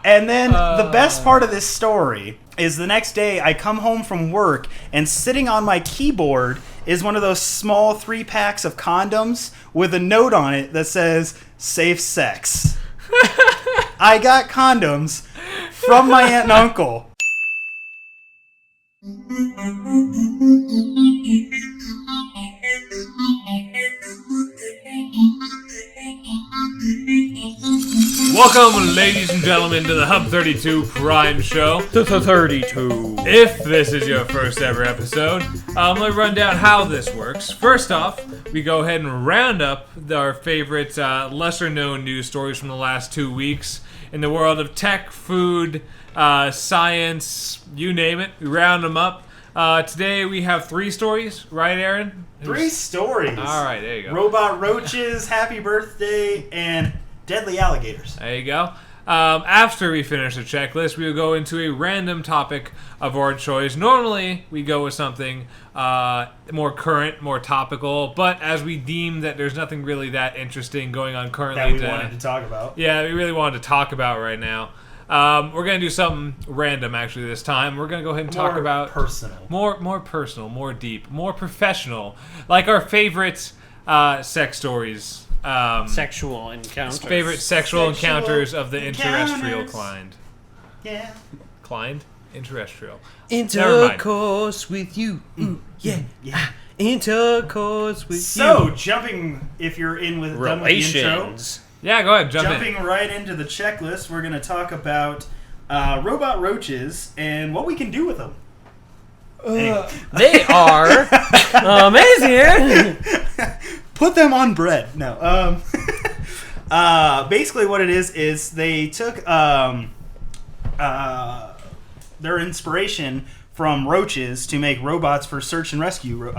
And then the best part of this story is the next day I come home from work and sitting on my keyboard is one of those small 3-packs of condoms with a note on it that says, safe sex. I got condoms from my aunt and uncle. Welcome, ladies and gentlemen, to the Hub 32 Prime Show. 32. If this is your first ever episode, let me run down how this works. First off, we go ahead and round up our favorite lesser-known news stories from the last 2 weeks in the world of tech, food, science, you name it. We round them up. Today we have 3 stories, right, Aaron? 3 stories. All right, there you go. Robot roaches, happy birthday, and deadly alligators. There you go. After we finish the checklist, we will go into a random topic of our choice. Normally, we go with something more current, more topical, but as we deem that there's nothing really that interesting going on currently that we wanted to talk about. Yeah, we really wanted to talk about right now. We're going to do something random, actually, this time. We're going to go ahead and talk about... More personal, more deep, more professional. Like our favorite sex stories. Sexual encounters. Favorite sexual encounters of the interrestrial kind. Yeah. Kind? Interrestrial. Intercourse with you. Ooh, yeah. Intercourse with you. So, jumping, if you're in with done with the intro. Relations. Yeah, go ahead, Jumping right into the checklist, we're going to talk about robot roaches and what we can do with them. Anyway. They are amazing. Put them on bread. No. Basically what it is they took their inspiration from roaches to make robots for search and rescue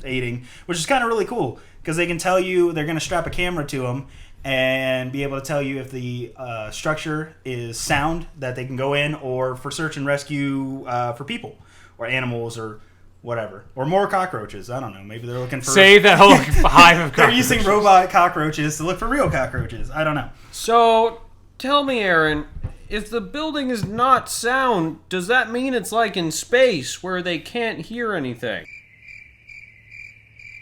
aiding, which is kind of really cool because they can tell you, they're going to strap a camera to them and be able to tell you if the structure is sound that they can go in, or for search and rescue for people or animals or whatever. Or more cockroaches. I don't know. Maybe they're looking for... Save that whole hive of cockroaches. They're using robot cockroaches to look for real cockroaches. I don't know. So, tell me, Aaron, if the building is not sound, does that mean it's like in space where they can't hear anything?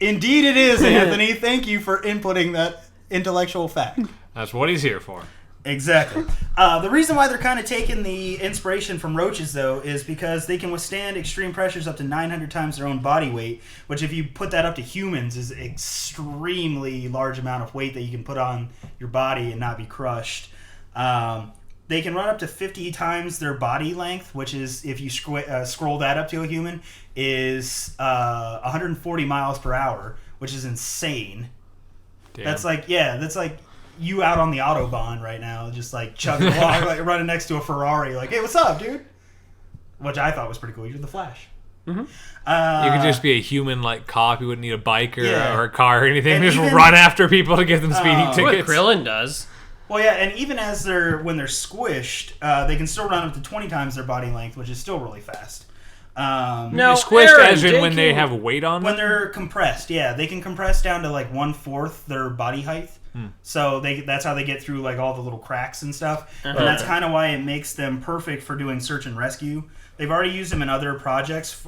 Indeed it is, Anthony. Thank you for inputting that intellectual fact. That's what he's here for. Exactly. The reason why they're kind of taking the inspiration from roaches, though, is because they can withstand extreme pressures up to 900 times their own body weight, which if you put that up to humans is an extremely large amount of weight that you can put on your body and not be crushed. They can run up to 50 times their body length, which is, if you scroll that up to a human, is 140 miles per hour, which is insane. Damn. That's like you out on the Autobahn right now, just like chugging along, like running next to a Ferrari, like, hey, what's up, dude? Which I thought was pretty cool. You're the Flash. Mm-hmm. You could just be a human-like cop. You wouldn't need a bike or a car or anything. And just run after people to give them speeding tickets. What Krillin does. Well, yeah, and even when they're squished, they can still run up to 20 times their body length, which is still really fast. Now, squished Aaron, as in when they have weight on them? When they're compressed, yeah. They can compress down to like 1/4 their body height. So that's how they get through like all the little cracks and stuff. And that's kind of why it makes them perfect for doing search and rescue. They've already used them in other projects.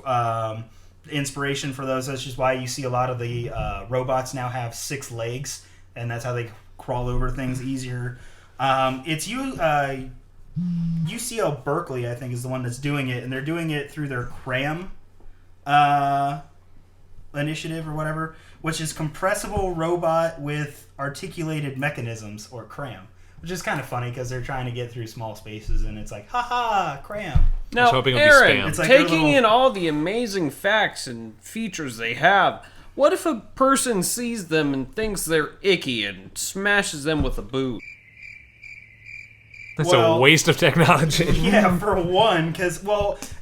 Inspiration for those. That's just why you see a lot of the robots now have 6 legs, and that's how they crawl over things easier. It's UC Berkley, I think, is the one that's doing it, and they're doing it through their CRAM initiative or whatever, which is compressible robot with articulated mechanisms, or CRAM, which is kind of funny because they're trying to get through small spaces, and it's like, haha, CRAM. Now, hoping Aaron, it'll be spam. It's like taking in all the amazing facts and features they have, what if a person sees them and thinks they're icky and smashes them with a boot? That's a waste of technology. Yeah, for one, because,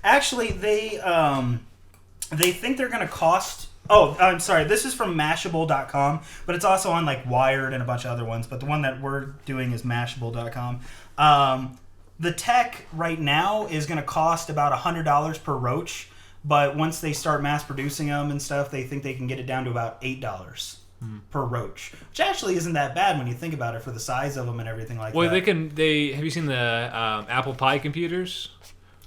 actually, they think they're going to cost... Oh, I'm sorry, this is from Mashable.com, but it's also on, like, Wired and a bunch of other ones, but the one that we're doing is Mashable.com. The tech right now is going to cost about $100 per roach, but once they start mass producing them and stuff, they think they can get it down to about $8. per roach, which actually isn't that bad when you think about it for the size of them and everything like Well, that. have you seen the apple pie computers?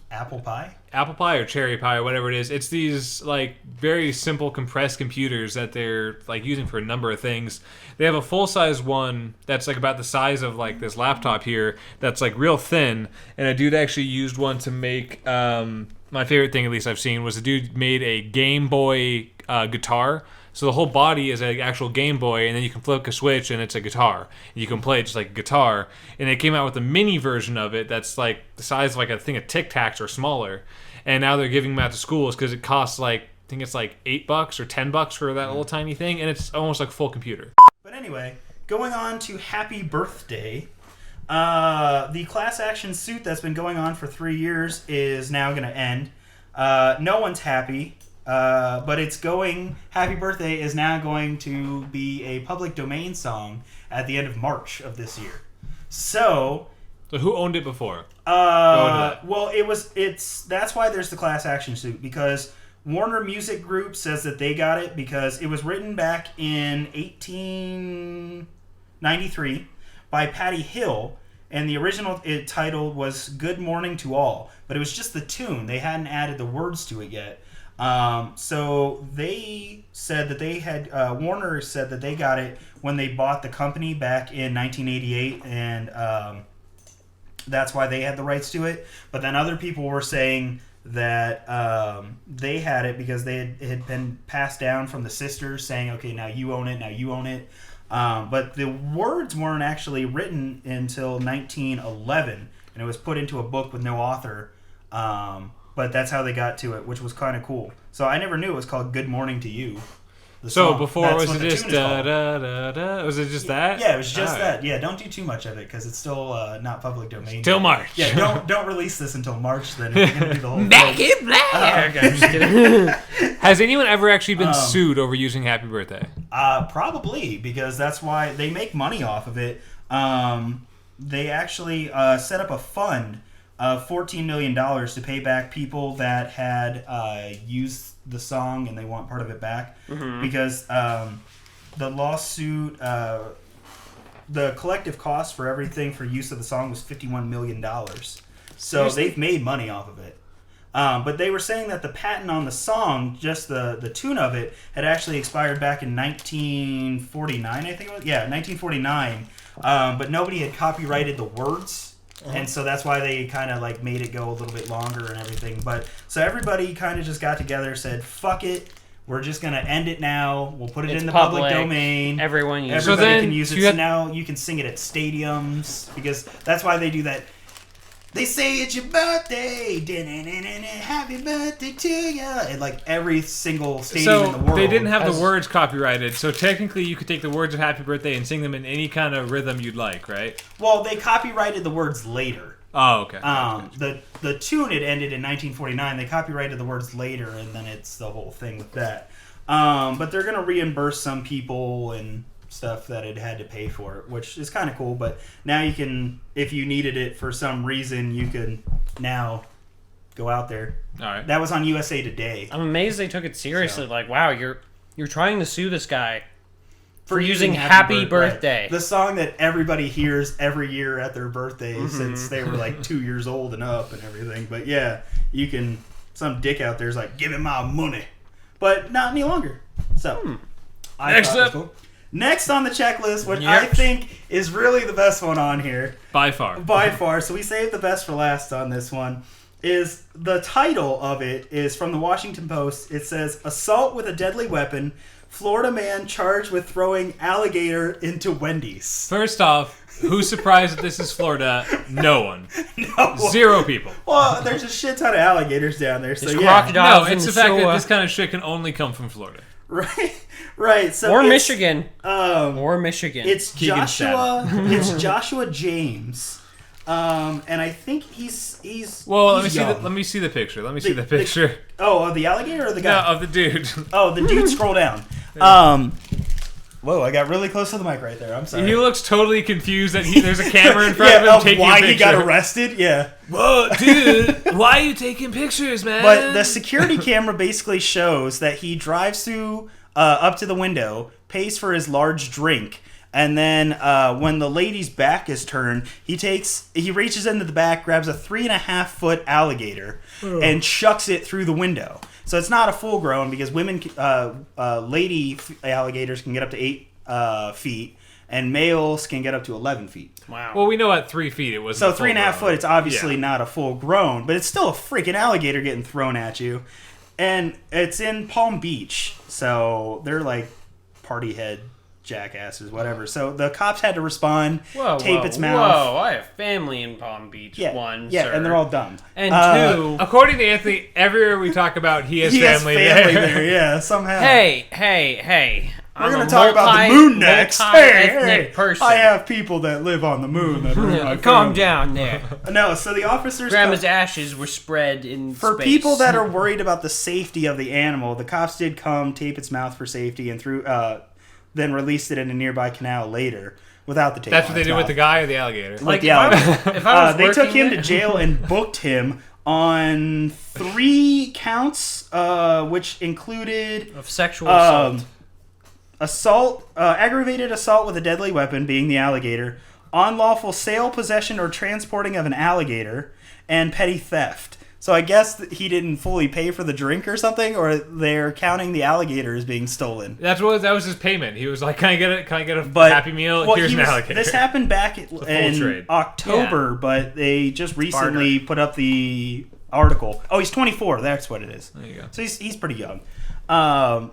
Apple pie? Apple pie or cherry pie or whatever it is. It's these like very simple compressed computers that they're like using for a number of things. They have a full size one that's like about the size of like this laptop here. That's like real thin, and a dude actually used one to make my favorite thing, at least I've seen, was a dude made a Game Boy guitar. So the whole body is an actual Game Boy, and then you can flip a switch, and it's a guitar. And you can play it just like a guitar. And they came out with a mini version of it that's like the size of like a thing of Tic Tacs or smaller. And now they're giving them out to schools because it costs like, I think it's like $8 or $10 for that little tiny thing, and it's almost like a full computer. But anyway, going on to Happy Birthday. The class action suit that's been going on for 3 years is now going to end. No one's happy. But it's going. Happy Birthday is now going to be a public domain song at the end of March of this year. So who owned it before? Well, that's why there's the class action suit, because Warner Music Group says that they got it because it was written back in 1893 by Patty Hill, and the original title was "Good Morning to All," but it was just the tune. They hadn't added the words to it yet. So they said that they had, Warner said that they got it when they bought the company back in 1988, and that's why they had the rights to it. But then other people were saying that they had it because it had been passed down from the sisters, saying, okay, now you own it. But the words weren't actually written until 1911, and it was put into a book with no author. But that's how they got to it, which was kind of cool. So I never knew it was called "Good Morning to You." So before, was it just da da da da? Was it just that? Yeah, it was just that. Yeah, don't do too much of it because it's still not public domain. Till March. Yeah, don't release this until March. Then if you're gonna do the whole Back in black. Okay, I'm just kidding. Has anyone ever actually been sued over using "Happy Birthday"? Probably, because that's why they make money off of it. They actually set up a fund of $14 million to pay back people that had used the song and they want part of it back, because the lawsuit, the collective cost for everything for use of the song was $51 million. So they've made money off of it. But they were saying that the patent on the song, just the tune of it, had actually expired back in 1949, I think it was. Yeah, 1949. But nobody had copyrighted the words. And so that's why they kind of like made it go a little bit longer and everything. But so everybody kind of just got together, said, fuck it. We're just going to end it now. We'll put it in the public domain. Everybody can use it. So now you can sing it at stadiums, because that's why they do that. They say it's your birthday, happy birthday to you, and like every single stadium in the world. They didn't have the words copyrighted, so technically you could take the words of Happy Birthday and sing them in any kind of rhythm you'd like, right? Well, they copyrighted the words later. Oh, okay. The tune had ended in 1949. They copyrighted the words later, and then it's the whole thing with that. But they're going to reimburse some people and stuff that it had to pay for it, which is kind of cool. But now you can, if you needed it for some reason, you can now go out there. All right. That was on USA Today. I'm amazed they took it seriously. So. Like, wow, you're trying to sue this guy for using Happy Birthday. Right. The song that everybody hears every year at their birthday since they were like 2 years old and up and everything. But yeah, you can, some dick out there's like, give him my money. But not any longer. So, Next up. Cool. Next on the checklist, which I think is really the best one on here. By far. So we saved the best for last on this one. Is the title of it is from the Washington Post. It says, "Assault with a Deadly Weapon. Florida man charged with throwing alligator into Wendy's." First off, who's surprised that this is Florida? No one. No. 0 people. Well, there's a shit ton of alligators down there. So there's yeah. crocodiles. No, it's the fact that this kind of shit can only come from Florida. Right. So or Michigan. It's Keegan Joshua. It's Joshua James. And I think he's. Well, he's let me see the picture. Let me see the picture. Of the alligator or the guy? No, of the dude. Oh, the dude. Scroll down. Whoa! I got really close to the mic right there. I'm sorry. He looks totally confused that there's a camera in front of him taking a picture. Why he got arrested? Yeah. Whoa, dude! Why are you taking pictures, man? But the security camera basically shows that he drives through up to the window, pays for his large drink. And then when the lady's back is turned, he reaches into the back, grabs a 3.5-foot alligator, and chucks it through the window. So it's not a full grown because lady alligators can get up to 8 feet, and males can get up to 11 feet. Wow. Well, we know at 3 feet it was. So 3.5 foot, it's obviously not a full grown, but it's still a freaking alligator getting thrown at you. And it's in Palm Beach, so they're like party head jackasses, whatever. So the cops had to respond, tape its mouth. Whoa, I have family in Palm Beach. Yeah, Sir. and they're all dumb. And two, according to Anthony, everywhere we talk about, he has family there. Yeah, somehow. Hey. We're going to talk about the moon next. Hey, person. I have people that live on the moon. That calm down there. No, so the officers... Grandma's ashes were spread in For space. people that are worried about the safety of the animal, the cops did come, tape its mouth for safety, and then released it in a nearby canal later without the tape. That's what they did with the guy or the alligator? Like the alligator. If I was they took him there- to jail and booked him on 3 counts, which included... of sexual assault. Aggravated assault with a deadly weapon, being the alligator, unlawful sale, possession, or transporting of an alligator, and petty theft. So I guess he didn't fully pay for the drink or something, or they're counting the alligator as being stolen. That was his payment. He was like, "Can I get a Happy Meal? Well, Here's an alligator." This happened back in trade. October, but they just recently put up the article. Oh, he's 24. That's what it is. There you go. So he's pretty young.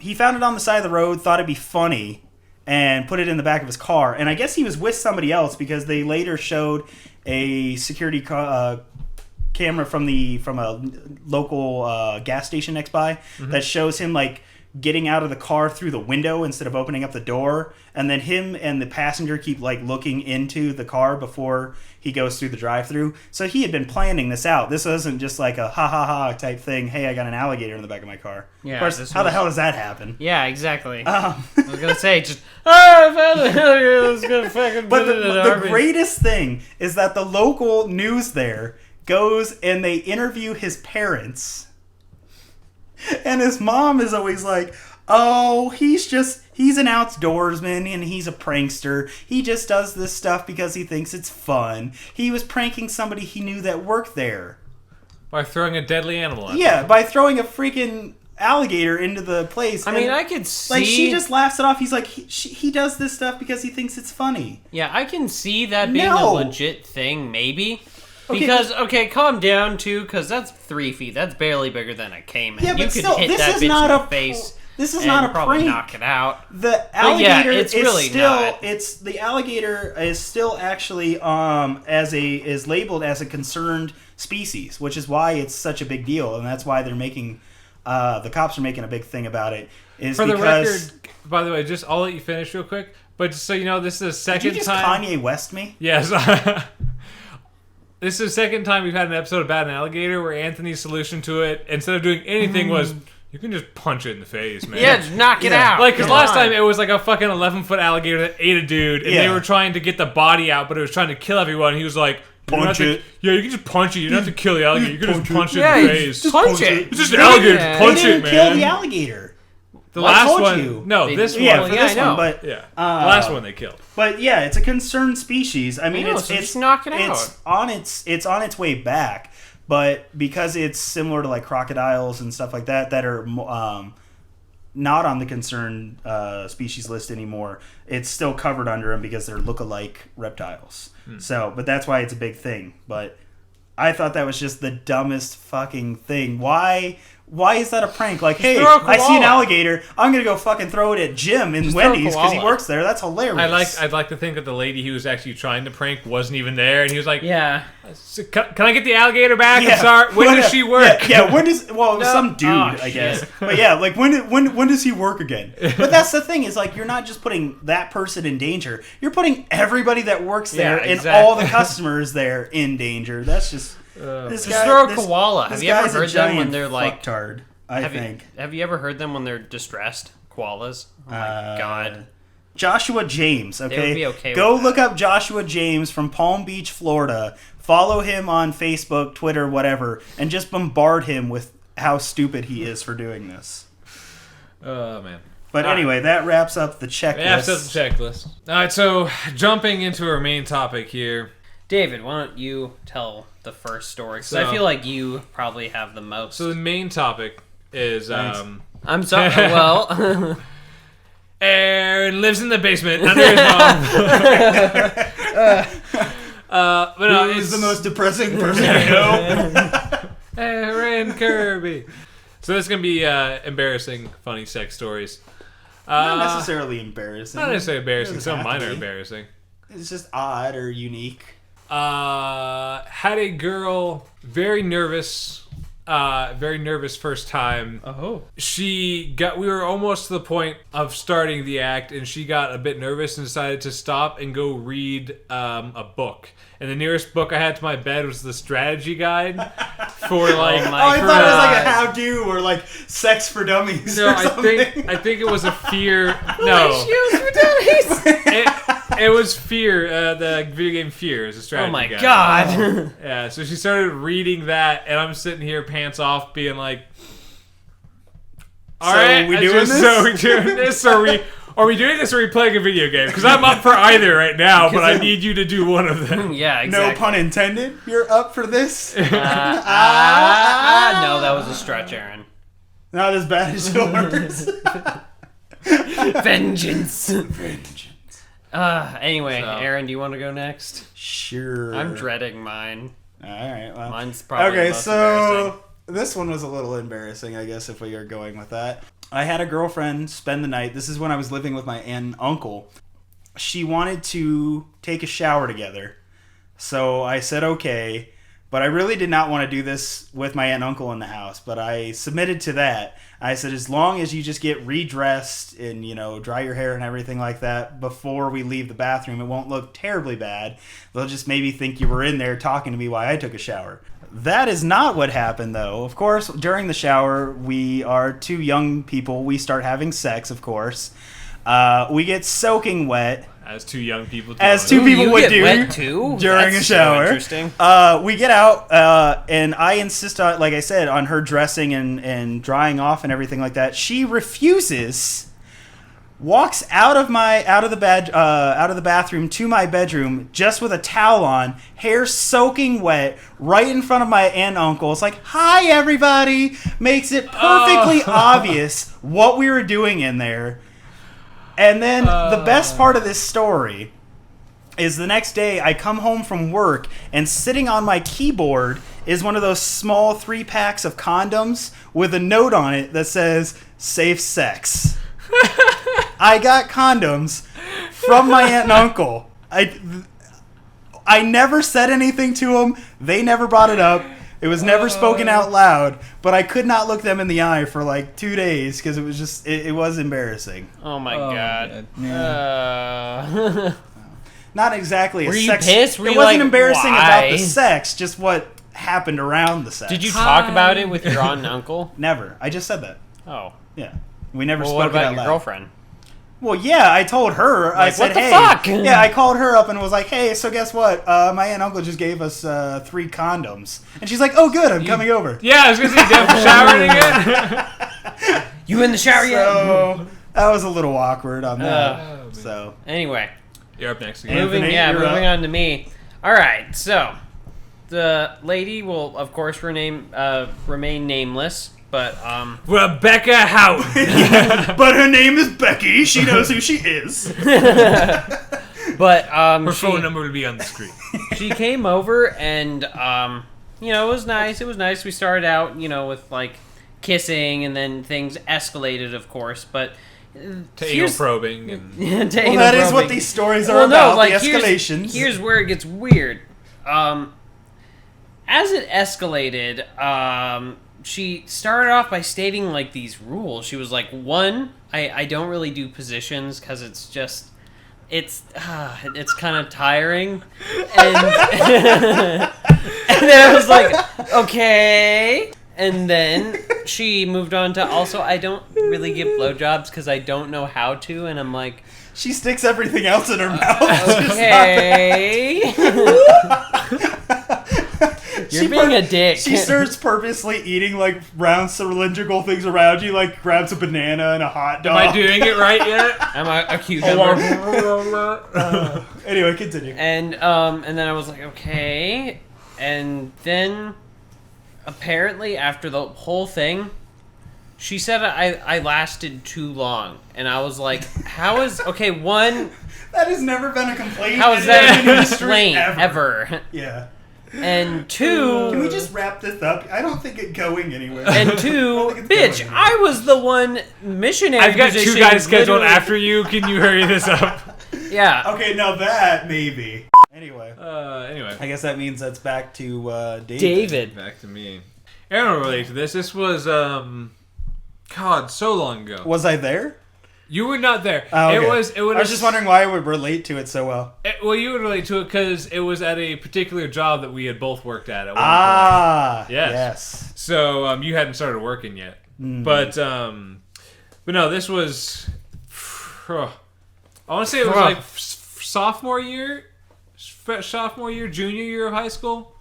He found it on the side of the road, thought it'd be funny, and put it in the back of his car. And I guess he was with somebody else because they later showed a security camera from a local gas station next by that shows him like getting out of the car through the window instead of opening up the door, and then him and the passenger keep like looking into the car before he goes through the drive-through. So he had been planning this out. This wasn't just like a ha ha ha type thing. Hey, I got an alligator in the back of my car. Yeah, of course, how the hell does that happen? Yeah, exactly. I was gonna say just I found an alligator. Let's go fucking. But the greatest thing is that the local news there goes and they interview his parents. And his mom is always like, oh, he's an outdoorsman and he's a prankster. He just does this stuff because he thinks it's fun. He was pranking somebody he knew that worked there. By throwing a deadly animal at Yeah, by throwing a freaking alligator into the place. I mean, I could see... Like, she just laughs it off. He's like, he does this stuff because he thinks it's funny. Yeah, I can see that being a legit thing, maybe. Because, calm down, too, because that's 3 feet. That's barely bigger than a cayman. Yeah, but you could still, hit this that is bitch not in a the face. This is and not a probably prank. knock it out. The alligator it's is really still not. the alligator is still actually is labeled as a concerned species, which is why it's such a big deal, and that's why they're making the cops are making a big thing about it. For the record, by the way, just I'll let you finish real quick. But just so you know, this is the second Did you just time. Kanye West me? Yes. This is the second time we've had an episode about an alligator where Anthony's solution to it, instead of doing anything, was you can just punch it in the face, man. Yeah, just knock it out. Like, because last time it was like a fucking 11-foot alligator that ate a dude, and they were trying to get the body out, but it was trying to kill everyone. He was like, punch it. Yeah, you can just punch it. You don't have to kill the alligator. You can just punch it in the face. Just punch it. It's just an alligator. Yeah. Punch They didn't it, kill man. the alligator. The I last told one. you. No, this one. Yeah, for Yeah, this I know. one, but Yeah. The last one they killed. But yeah, it's a concerned species. I mean, I know, it's so just knock it it's on its way back, but because it's similar to like crocodiles and stuff like that are not on the concerned species list anymore, it's still covered under them because they're look-alike reptiles. So, but that's why it's a big thing. But I thought that was just the dumbest fucking thing. Why is that a prank? Like, hey, I see an alligator. I'm going to go fucking throw it at Jim in Wendy's because he works there. That's hilarious. I'd like to think that the lady he was actually trying to prank wasn't even there, and he was like, Yeah. Can I get the alligator back? I'm sorry. When does she work? Yeah, when does... Well, it was some dude, I guess. But yeah, like, when does he work again? But that's the thing, is like, you're not just putting that person in danger. You're putting everybody that works there and all the customers there in danger. That's just... Just throw a koala. Have you ever heard them when they're like... fucktard, I think. Have you ever heard them when they're distressed? Koalas? Oh my god. Joshua James, okay? They would be okay Go with look up Joshua James from Palm Beach, Florida. Follow him on Facebook, Twitter, whatever, and just bombard him with how stupid he is for doing this. Oh, man. But anyway, that wraps up the checklist. Wraps up the checklist. All right, so jumping into our main topic here. David, why don't you tell the first story? Because I So- feel like you probably have the most. So the main topic is I'm sorry. Well, Aaron lives in the basement under his mom. But no, Who's it's the most depressing person I know? Aaron Kirby. So this is gonna be embarrassing, funny sex stories. Not necessarily embarrassing. Not necessarily embarrassing. Doesn't Some have of mine to are be. embarrassing. It's just odd or unique. Had a girl very nervous first time. oh, We were almost to the point of starting the act, and she got a bit nervous and decided to stop and go read a book. And the nearest book I had to my bed was the strategy guide for like. Oh my I for, thought it was like a how-do or like sex for dummies No, or I something. think it was a fear. No, it was Fear. The video game Fear is a strategy oh my guide. god. Yeah, so she started reading that, and I'm sitting here pants off, being like, "All So right, we doing this? So we doing this? Are we doing this? Or are we playing a video game? Because I'm up for either right now, but I need you to do one of them." Yeah, exactly. No pun intended. You're up for this? No, that was a stretch, Aaron. Not as bad as yours. Vengeance. Anyway, So- Aaron, do you want to go next? Sure. I'm dreading mine. All right. Well. Mine's probably the Okay, most embarrassing. so this one was a little embarrassing, I guess, if we are going with that. I had a girlfriend spend the night. This is when I was living with my aunt and uncle. She wanted to take a shower together. So I said okay, but I really did not want to do this with my aunt and uncle in the house, but I submitted to that. I said, as long as you just get redressed and, dry your hair and everything like that before we leave the bathroom, it won't look terribly bad. They'll just maybe think you were in there talking to me while I took a shower. That is not what happened, though. Of course, during the shower, we are two young people. We start having sex, of course. We get soaking wet. As two young people do. As two Ooh, people you would get do wet too? during That's a shower. So interesting. We get out, and I insist on, like I said, on her dressing and drying off and everything like that. She refuses. Walks out of the bathroom to my bedroom just with a towel on, hair soaking wet, right in front of my aunt and uncle. It's like, "Hi, everybody!" Makes it perfectly obvious what we were doing in there. And then the best part of this story is the next day I come home from work, and sitting on my keyboard is one of those small 3-packs of condoms with a note on it that says "Safe Sex." I got condoms from my aunt and uncle. I never said anything to them. They never brought it up. It was never spoken out loud, but I could not look them in the eye for like 2 days because it was just, it was embarrassing. Oh my god. Not exactly Were a you sex. pissed? Were It you wasn't like, embarrassing why? about the sex, just what happened around the sex. Did you talk about it with your aunt and uncle? Never. I just said that. Oh. Yeah. We never Well, spoke what it about out your loud. girlfriend? Well, yeah, I told her. I Like, said, what the "Hey." fuck? Yeah, I called her up and was like, "Hey, so guess what? My aunt and uncle just gave us 3 condoms." And she's like, "Oh, good, I'm coming over." Yeah, I was gonna say, Dev showering again. You in the shower yet? So that was a little awkward on that. So Anyway, You're up next. Anthony, moving you're moving up. on to me. All right, so the lady will, of course, remain nameless, but Rebecca Houghton. but her name is Becky. She knows who she is. Her phone number will be on the screen. she came over and it was nice. It was nice. We started out, with like kissing, and then things escalated, of course, but. To anal probing. And Well, that is what these stories are about, the escalations. Here's where it gets weird. As it escalated, she started off by stating like these rules. She was like, one, I don't really do positions because it's just it's kind of tiring, and and then I was like, okay. And then she moved on to also, I don't really give blowjobs because I don't know how to, and I'm like, She sticks everything else in her mouth. okay. You're being a dick. She starts purposely eating like round cylindrical things around you, like grabs a banana and a hot dog. Am I doing it right yet? I'm a cucumber. Anyway, continue. And then I was like, okay. And then apparently after the whole thing, she said I lasted too long. And I was like, how is... Okay, one... That has never been a complaint. How is that a complaint ever? Yeah. And two... Can we just wrap this up? I don't think it's going anywhere. And two, bitch, I was the one missionary. I've got position 2 guys scheduled literally- after you. Can you hurry this up? Yeah. Okay, now that, maybe. Anyway. Anyway. I guess that means that's back to David. Back to me. I don't relate to this. This was, God, so long ago. Was I there? You were not there. Oh, okay. It would. I was just wondering why I would relate to it so well. Well, you would relate to it because it was at a particular job that we had both worked at one point. Yes. So you hadn't started working yet, but no, this was. I want to say it was like sophomore year, junior year of high school.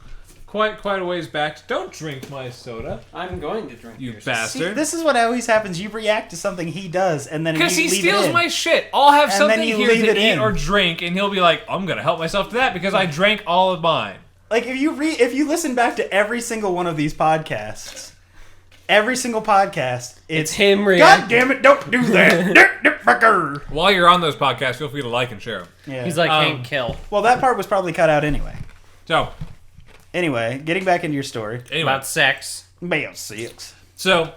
Quite a ways back. Don't drink my soda, I'm going to drink you yours. See, bastard. this is what always happens. You react to something he does, and then Because you he leave steals it in. my shit. I'll have And something then you here leave to it eat in. or drink, and he'll be like, "I'm gonna help myself to that because I drank all of mine." Like if you listen back to every single one of these podcasts, every single podcast, It's him reacting. God damn it! Don't do that. While you're on those podcasts, feel free to like and share them. Yeah. He's like Hank Kill. well, that part was probably cut out anyway. So, Anyway, getting back into your story. anyway, About sex. Bam, 6. so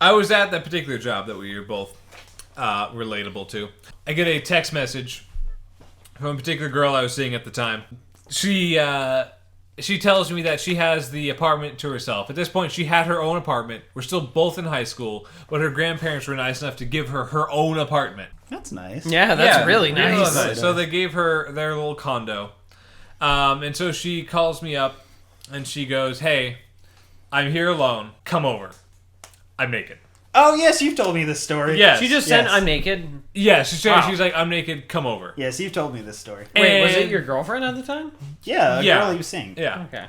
I was at that particular job that we were both relatable to. I get a text message from a particular girl I was seeing at the time. She tells me that she has the apartment to herself. At this point, she had her own apartment. We're still both in high school, but her grandparents were nice enough to give her her own apartment. That's nice. Yeah, that's really really nice. So they gave her their little condo. And so she calls me up and she goes, "Hey, I'm here alone. Come over. I'm naked." Oh yes, you've told me this story. Yes. She just said, Yes. I'm naked. Yeah, she's Wow. like, "I'm naked. Come over." Yes, you've told me this story. Wait, was it And- your girlfriend at the time? Yeah, a Yeah. girl you sing. Yeah. Okay.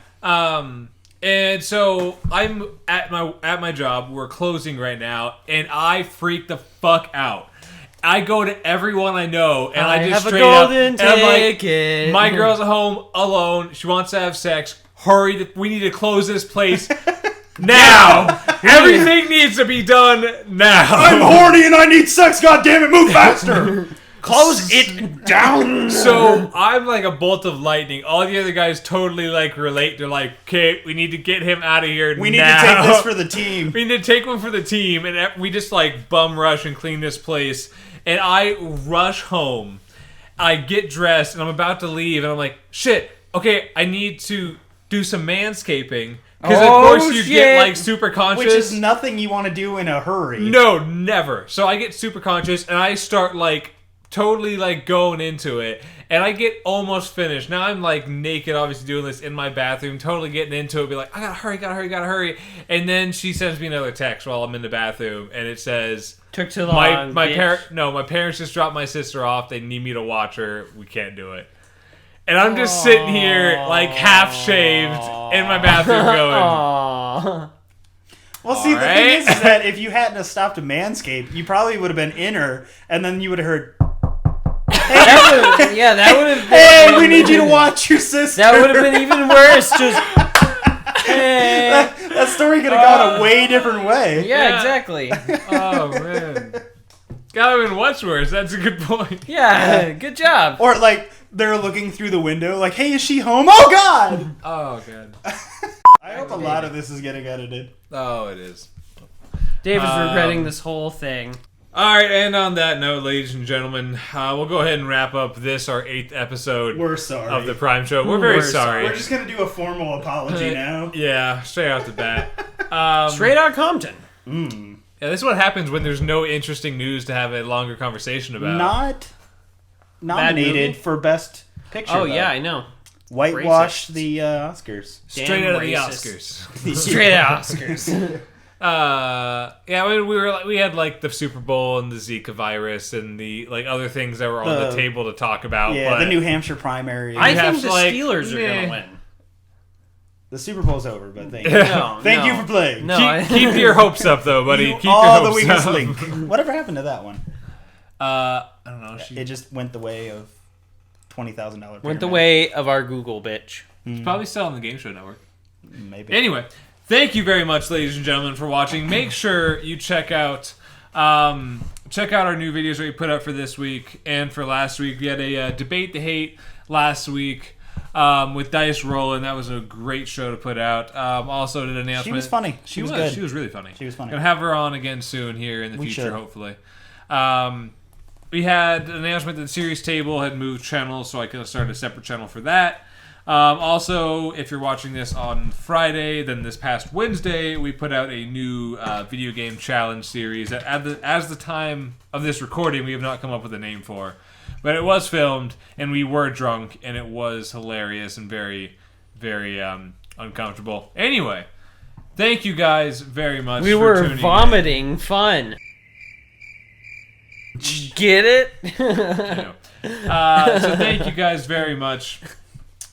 And so I'm at my job. We're closing right now, and I freak the fuck out. I go to everyone I know, and I just have a straight up, golden and I'm like, ticket. "My girl's at home alone. She wants to have sex. Hurry! We need to close this place now. Everything needs to be done now." I'm horny and I need sex. God damn it, move faster. Close it down. So I'm like a bolt of lightning. All the other guys totally like relate. They're like, "Okay, we need to get him out of here. We need now. to take this for the team. We need to take one for the team." And we just like bum rush and clean this place. And I rush home. I get dressed and I'm about to leave. And I'm like, "Shit. Okay, I need to do some manscaping." Because of Oh, course you shit. get like super conscious. Which is nothing you want to do in a hurry. No, never. So I get super conscious and I start like totally like going into it, and I get almost finished. Now I'm like naked, obviously doing this in my bathroom, totally getting into it, be like, "I gotta hurry. And then she sends me another text while I'm in the bathroom, and it says, Took too long. my bitch. my parents just dropped my sister off. They need me to watch her. We can't do it." And I'm just sitting here like half shaved in my bathroom going, Aww. Well, see, the Alright. thing is that if you hadn't have stopped to manscape, you probably would have been in her, and then you would have heard, That would have been. "Hey, we need you to watch your sister." That would have been even worse. Just. Hey. That story could have gone a way different way. Yeah, Yeah. exactly. "Oh man, gotta been much worse." That's a good point. Yeah, good job. Or like they're looking through the window, like, "Hey, is she home?" Oh God! Oh god. I hope a lot of this is getting edited. Oh, it is. Dave is regretting this whole thing. All right, and on that note, ladies and gentlemen, we'll go ahead and wrap up this, our 8th episode We're sorry. of the Prime Show. We're very We're sorry. We're just gonna do a formal apology now. Yeah, straight off the bat. Straight out Compton. Yeah, this is what happens when there's no interesting news to have a longer conversation about. Not nominated movie? for Best Picture. Oh, though. yeah, I know. Whitewash Racist. the Oscars. Straight Damn out of the racist. Oscars. Straight out Oscars. Yeah, I mean, we had like the Super Bowl and the Zika virus and the like other things that were on the table to talk about. Yeah, but the New Hampshire primary. I have think the to, like, Steelers are meh. going to win. The Super Bowl's over, but thank you. No, Thank no. you for playing. No, Keep your hopes up, though, buddy. You Keep your are the hopes weakest up. link. Whatever happened to that one? I don't know. It just went the way of $20,000. went the way of our Google bitch. She's probably still on the Game Show Network. Maybe. Anyway, thank you very much, ladies and gentlemen, for watching. Make sure you check out our new videos that we put up for this week and for last week. We had a Debate the Hate last week with Dice Rollin'. That was a great show to put out. Also did an announcement. She was funny. She was good. She was really funny. She was funny. Gonna have her on again soon here in the future, should. hopefully. We had an announcement that Series Table had moved channels, so I could start a separate channel for that. Also, if you're watching this on Friday, then this past Wednesday, we put out a new video game challenge series that, as the time of this recording, we have not come up with a name for. But it was filmed, and we were drunk, and it was hilarious and very, very uncomfortable. Anyway, thank you guys very much We for were tuning in. vomiting fun. Get it? So thank you guys very much.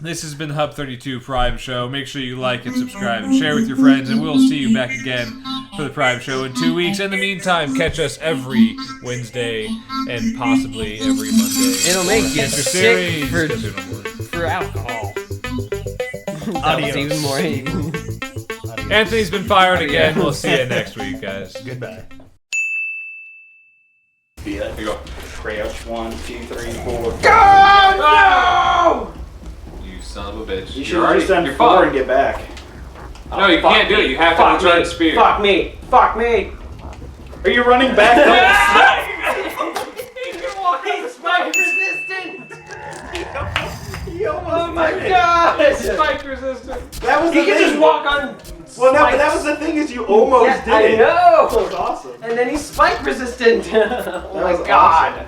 This has been the Hub 32 Prime Show. Make sure you like and subscribe and share with your friends, and we'll see you back again for the Prime Show in 2 weeks. In the meantime, catch us every Wednesday and possibly every Monday. It'll make you Enter sick series, for, 'cause we don't work. for alcohol. That Adios. was even more. Adios. Anthony's been fired again. We'll see you next week, guys. Goodbye. Here you go. Crouch 1, 2, 3, 4. No! You son of a bitch. You should have just done 4 and get back. No, you can't do it. You have to return the spear. Fuck me. Fuck me. Are you running back? He's spike resistant. Oh my god. Spike resistant. That was He the can thing. just walk on. Well, no, but spikes. that was the thing is you almost Yeah, did I it. know. That was awesome. And then he's spike resistant. Oh my was god.